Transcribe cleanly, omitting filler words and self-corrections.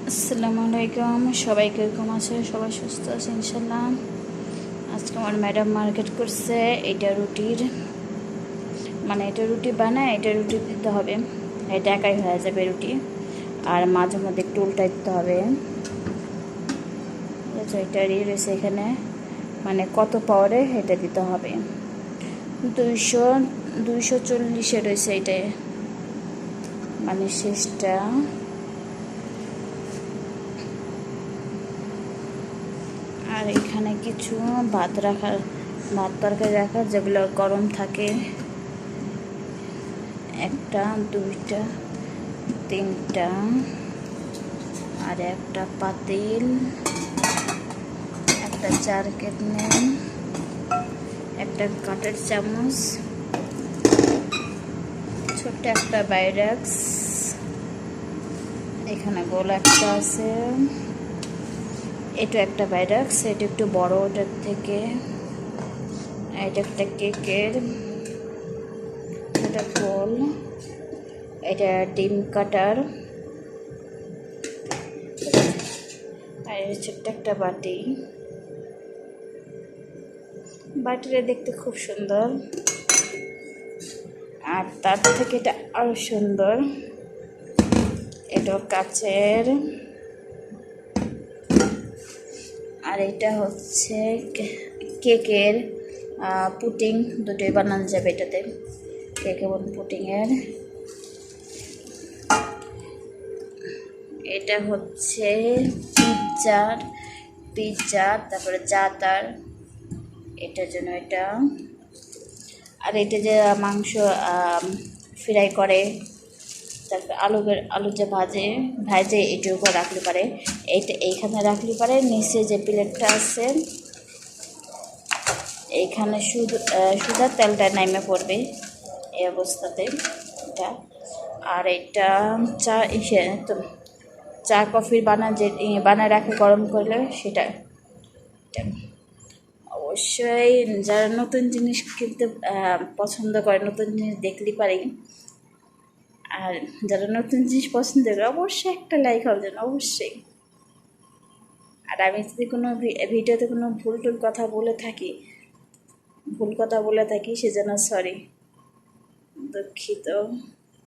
আসসালামু আলাইকুম, সবাই কিরকম আছে? সবাই সুস্থ আছে ইনশাল্লাহ। আজকে আমার ম্যাডাম মার্কেট করছে। এটা রুটির মানে এটা রুটি বানায়, এটা রুটি দিতে হবে। এটা একাই হয়ে যাবে রুটি, আর মাঝে মধ্যে একটু উল্টাই দিতে হবে। এটা রয়েছে এখানে, মানে কত পাওয়ারে এটা দিতে হবে। 240 রয়েছে এটা, মানে শেষটা। আর এখানে কিছু ভাত তরকারি রাখার, যেগুলো গরম থাকে। একটা, দুইটা, তিনটা, আর একটা পাতিল, একটা চার কেটনে, একটা কাঠের চামচ, ছোট্ট একটা বাইরাক্স, এখানে গোল একটা আছে। এটা একটা বাইরাক্স, এটা একটু বড় ওটার থেকে। এটা একটা কেকের, এটা গোল। এটা ডিম কাটার, আর ছোট্ট একটা বাটিটা দেখতে খুব সুন্দর। আর তার থেকে এটা আরো সুন্দর, এটা কাচের। আর এটা হচ্ছে কেকের পুটিং, দুটোই বানানো যাবে এটাতে, কেক এবং পুটিংয়ের। এটা হচ্ছে পিৎজা, তারপরে জাতার, এটার জন্য এটা। আর এটা যে মাংস ফ্রাই করে, তারপরে আলু যে ভাজে এটার উপর রাখলে পারে। এইখানে রাখলে পারে। নিচে যে প্লেটটা আছে, এইখানে সুদা তেলটা নাইমে পড়বে এই অবস্থাতে এটা। আর এটা চা কফির বানায় রাখে গরম করলে সেটা। অবশ্যই যারা নতুন জিনিস কিনতে পছন্দ করে, নতুন জিনিস দেখলে পারে। আর যারা নতুন জিনিস পছন্দ করে অবশ্যই একটা লাইক হবে যেন, অবশ্যই। আর আমি যদি কোনো ভিডিওতে কোনো ভুল কথা বলে থাকি সেজন্য সরি, দুঃখিত।